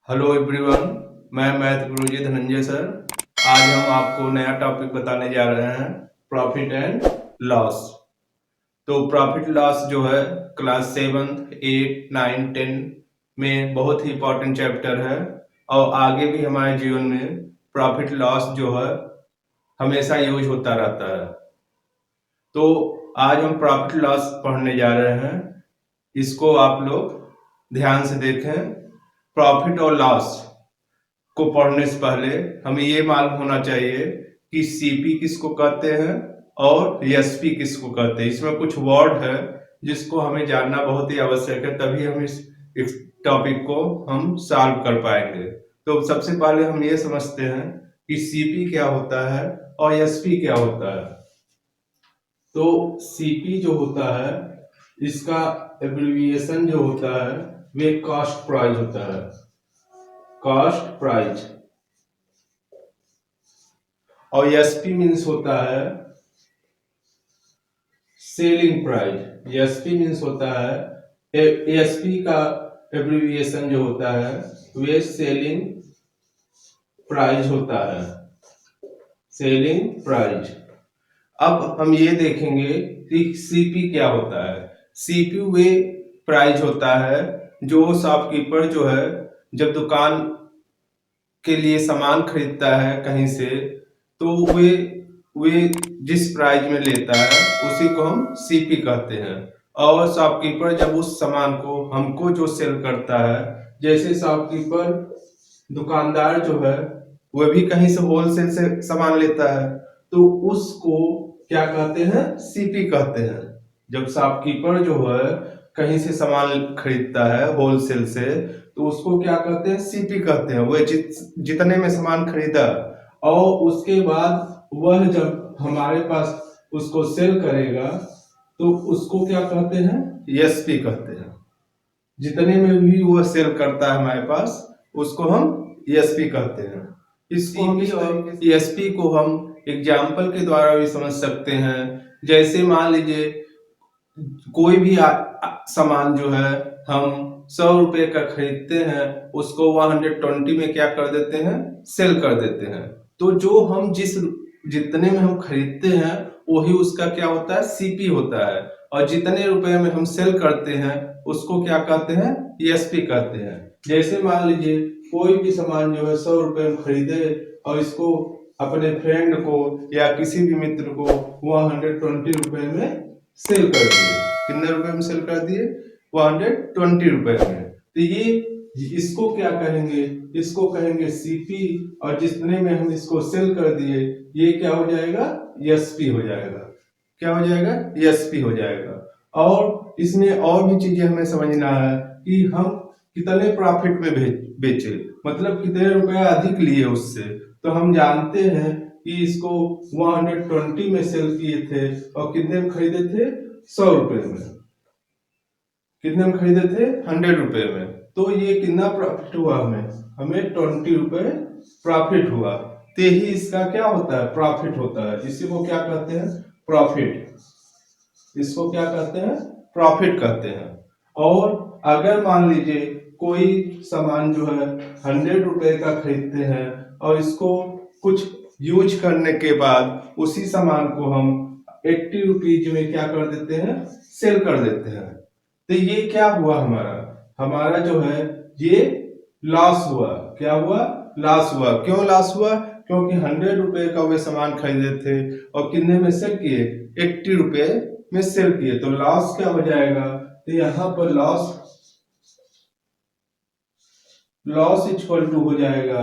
Hello everyone, मैं math गुरुजी Dhananjay sir. आज हम आपको नया टॉपिक बताने जा रहे हैं, प्रॉफिट एंड लॉस। तो प्रॉफिट लॉस जो है क्लास 7, 8, 9, 10 में बहुत ही इंपॉर्टेंट चैप्टर है और आगे भी हमारे जीवन में प्रॉफिट लॉस जो है हमेशा यूज होता रहता है। तो आज हम प्रॉफिट लॉस पढ़ने जा रहे हैं। इसको आप लोग ध्यान से देखें। प्रॉफिट और लॉस को पढ़ने से पहले हमें ये मालूम होना चाहिए कि सीपी किसको कहते हैं और एसपी किसको कहते हैं। इसमें कुछ वर्ड है जिसको हमें जानना बहुत ही आवश्यक है, तभी हम इस टॉपिक को हम सॉल्व कर पाएंगे। तो सबसे पहले हम ये समझते हैं कि सीपी क्या होता है और एसपी क्या होता है। तो सीपी जो होता है इसका एब्रिविएशन जो होता है वे कॉस्ट प्राइस होता है, कॉस्ट प्राइस। और एसपी मीन्स होता है सेलिंग प्राइस। एसपी मीन्स होता है, एसपी का एब्रिविएशन जो होता है वे सेलिंग प्राइस होता है, सेलिंग प्राइस। अब हम ये देखेंगे कि सीपी क्या होता है। सीपी वे प्राइस होता है जो शॉपकीपर जो है जब दुकान के लिए सामान खरीदता है कहीं से, तो वे जिस प्राइस में लेता है उसी को हम सीपी कहते हैं। और शॉपकीपर जब उस सामान को हमको जो सेल करता है, जैसे शॉपकीपर दुकानदार जो है वह भी कहीं से होलसेल से सामान लेता है, तो उसको क्या कहते हैं, सीपी कहते हैं। जब शॉपकीपर जो है कहीं से सामान खरीदता है होलसेल से, तो उसको क्या कहते हैं, सीपी कहते हैं। वह जितने में सामान खरीदा और उसके बाद वह जब हमारे पास उसको सेल करेगा तो उसको क्या कहते हैं, एसपी कहते हैं। जितने में भी वह सेल करता है हमारे पास उसको हम एसपी कहते हैं। एसपी को हम एग्जाम्पल के द्वारा भी समझ सकते हैं। जैसे मान लीजिए कोई भी सामान जो है हम 100 रुपए का खरीदते हैं, उसको 120 में क्या कर देते हैं, सेल कर देते हैं। तो जो हम जितने में हम खरीदते हैं वही उसका क्या होता है, सीपी होता है। और जितने रुपए में हम सेल करते हैं उसको क्या कहते हैं, एसपी कहते हैं। जैसे मान लीजिए कोई भी सामान जो है 100 रुपए में खरीदे और इसको अपने फ्रेंड को या किसी भी मित्र को 120 रुपए में सेल कर दिए। कितने रुपए में सेल कर दिए, 120 रुपए में। तो ये इसको क्या कहेंगे, इसको कहेंगे सीपी। और जितने में हम इसको सेल कर दिए ये क्या हो जाएगा, एसपी हो जाएगा। क्या हो जाएगा, एसपी हो जाएगा। और इसमें और भी चीजें हमें समझना है कि हम कितने प्रॉफिट में बेचे, मतलब कितने रुपए अधिक लिए उससे। तो हम जानते हैं कि इसको 120 में सेल किए थे और कितने में खरीदे थे, 100 रुपए में। कितने में खरीदे थे, 100 रुपए में। तो ये कितना प्रॉफिट हुआ, हमें 20 रुपए प्रॉफिट हुआ। तो ही इसका क्या होता है, प्रॉफिट होता है। इसी को क्या कहते हैं, प्रॉफिट। इसको क्या कहते हैं, प्रॉफिट कहते हैं। और अगर मान लीजिए कोई सामान जो है 100 रुपए का खरीदते हैं और इसको कुछ यूज करने के बाद उसी सामान को हम 80 रुपीज में क्या कर देते हैं, सेल कर देते हैं। तो ये क्या हुआ, हमारा जो है ये लॉस हुआ। क्या हुआ, लॉस हुआ। क्यों लॉस हुआ, क्योंकि 100 रुपए का वे सामान खरीदे थे और कितने में सेल किए, 80 रुपए में सेल किए। तो लॉस क्या हो जाएगा, तो यहाँ पर लॉस इक्वल टू हो जाएगा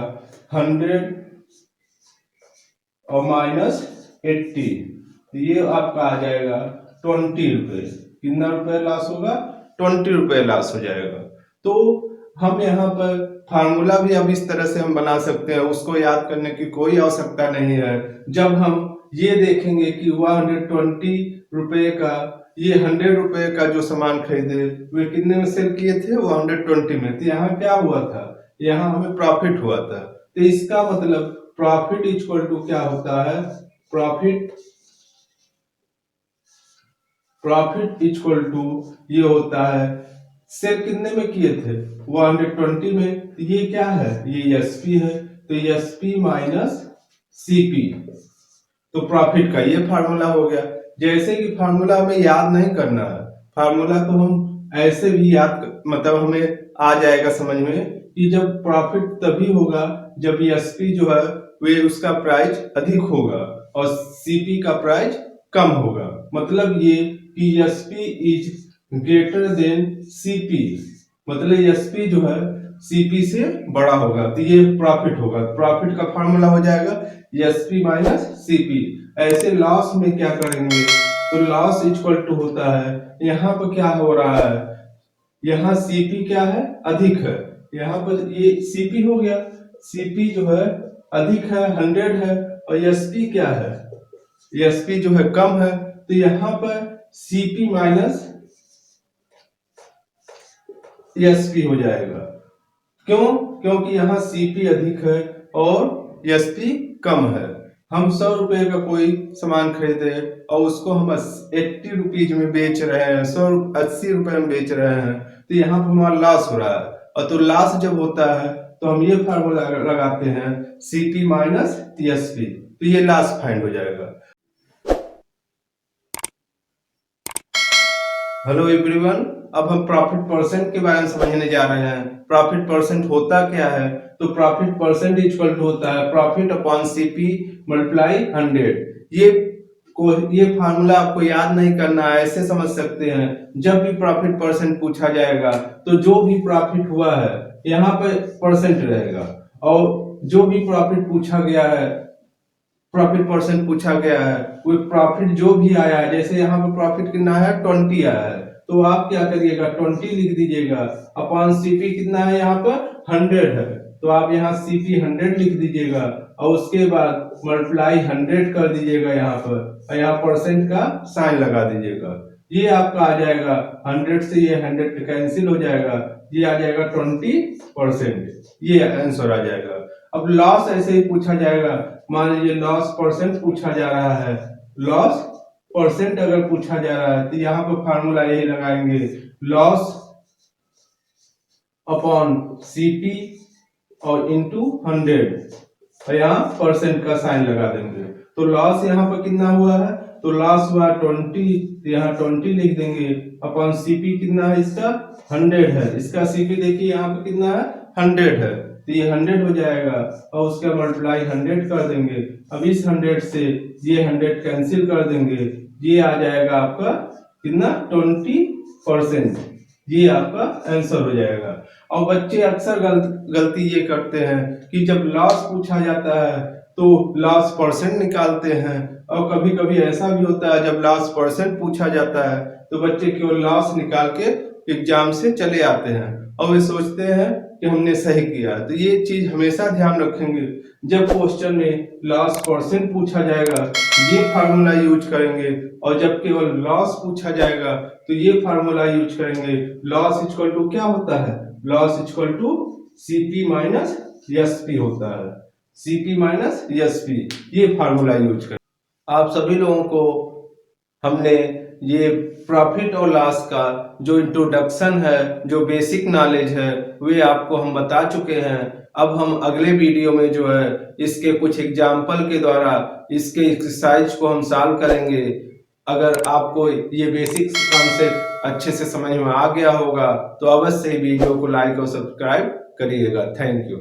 100 और -80। ये आपका आ जाएगा 20 रुपए। कितना रुपए लॉस होगा, 20 रुपए लॉस हो जाएगा। तो हम यहाँ पर फार्मूला भी अब इस तरह से हम बना सकते हैं, उसको याद करने की कोई आवश्यकता नहीं है। जब हम ये देखेंगे कि 120 रुपए का, ये 100 रुपए का जो सामान खरीदे वे कितने में सेल किए थे, 120 में। तो यहाँ क्या हुआ था, यहाँ हमें प्रॉफिट हुआ था। तो इसका मतलब प्रॉफिट इक्वल टू क्या होता है, प्रॉफिट इक्वल टू ये होता है सेल कितने में किए थे? 120 में। तो ये क्या है? ये एसपी है, तो एसपी माइनस सीपी, तो प्रॉफिट का ये फार्मूला हो गया। जैसे कि फार्मूला हमें याद नहीं करना है, फार्मूला तो हम ऐसे भी मतलब हमें आ जाएगा समझ में कि जब प्रॉफिट तभी होगा जब एसपी जो है वे उसका प्राइस अधिक होगा और सीपी का प्राइस कम होगा। मतलब ये कि SP is greater than CP, मतलब एसपी जो है सीपी से बड़ा होगा, तो ये प्रॉफिट होगा। प्रॉफिट का फार्मूला हो जाएगा एसपी माइनस सीपी। ऐसे लॉस में क्या करेंगे? तो लॉस इक्वल टू होता है, यहाँ पर क्या हो रहा है, यहाँ सीपी क्या है? अधिक है। यहाँ पर ये सीपी हो गया, सीपी जो है अधिक है, 100 है, और एसपी क्या है? एसपी जो है कम है, तो यहाँ पर सीपी माइनस एसपी हो जाएगा। क्यों? क्योंकि यहाँ सीपी अधिक है और एसपी कम है। हम 100 रुपए का कोई सामान खरीदे और उसको हम 80 रुपीज में बेच रहे हैं, 80 रुपए में बेच रहे हैं, तो यहाँ पर हमारा लॉस हो रहा है। और तो लॉस जब होता है तो हम ये फार्मूला लगाते हैं सीपी माइनस एसपी, तो ये लॉस फाइंड हो जाएगा। हेलो एवरीवन, अब हम प्रॉफिट परसेंट के बारे में समझने जा रहे हैं। प्रॉफिट परसेंट होता क्या है? तो प्रॉफिट परसेंट इक्वल टू होता है प्रॉफिट अपॉन सीपी मल्टीप्लाई 100। ये फार्मूला आपको याद नहीं करना है, ऐसे समझ सकते हैं। जब भी प्रॉफिट परसेंट पूछा जाएगा तो जो भी प्रॉफिट हुआ है यहाँ पे परसेंट रहेगा, और जो भी प्रॉफिट पूछा गया है, प्रॉफिट परसेंट पूछा गया है, वो प्रॉफिट जो भी आया है, जैसे यहाँ पे प्रॉफिट कितना है? 20 आया है, तो आप क्या करिएगा? 20 लिख दीजिएगा। अपॉन सीपी कितना है? यहाँ पर 100 है, तो आप यहाँ सीपी 100 लिख दीजिएगा और उसके बाद मल्टीप्लाई 100 कर दीजिएगा यहाँ पर, और यहाँ परसेंट का साइन लगा दीजिएगा। ये आपका आ जाएगा 100 से ये 100 कैंसिल हो जाएगा, ये आ जाएगा 20%, ये आंसर आ जाएगा। अब लॉस ऐसे ही पूछा जाएगा, मान लीजिए लॉस परसेंट पूछा जा रहा है, लॉस परसेंट अगर पूछा जा रहा है तो यहाँ पर फार्मूला यही लगाएंगे, लॉस अपॉन सीपी और इंटू 100, और यहाँ परसेंट का साइन लगा देंगे। तो लॉस यहाँ पर कितना हुआ है? तो लॉस हुआ 20, तो यहाँ 20 लिख देंगे। अपॉन सीपी कितना है? इसका 100 है, इसका सीपी देखिए यहाँ पे कितना है? 100 है, तो ये 100 हो जाएगा और उसका मल्टीप्लाई 100 कर देंगे। अब इस 100 से ये 100 कैंसिल कर देंगे, ये आ जाएगा आपका कितना? 20%, ये आपका आंसर हो जाएगा। और बच्चे अक्सर गलती ये करते हैं कि जब लॉस पूछा जाता है तो लॉस परसेंट निकालते हैं, और कभी कभी ऐसा भी होता है जब लॉस परसेंट पूछा जाता है तो बच्चे केवल लॉस निकाल के एग्जाम से चले आते हैं और वे सोचते हैं कि हमने सही किया। तो ये चीज हमेशा ध्यान रखेंगे, जब क्वेश्चन में लॉस परसेंट पूछा जाएगा ये फार्मूला यूज करेंगे, और जब केवल लॉस पूछा जाएगा तो ये फार्मूला यूज करेंगे। लॉस इक्वल टू क्या होता है? Loss equal to CP minus SP होता है, सीपी माइनस एसपी, ये फार्मूला यूज करें। आप सभी लोगों को हमने ये प्रॉफिट और लॉस का जो इंट्रोडक्शन है, जो बेसिक नॉलेज है, वे आपको हम बता चुके हैं। अब हम अगले वीडियो में जो है इसके कुछ एग्जाम्पल के द्वारा इसके एक्सरसाइज को हम सॉल्व करेंगे। अगर आपको ये बेसिक कॉन्सेप्ट अच्छे से समझ में आ गया होगा तो अवश्य वीडियो को लाइक और सब्सक्राइब करिएगा। Thank you.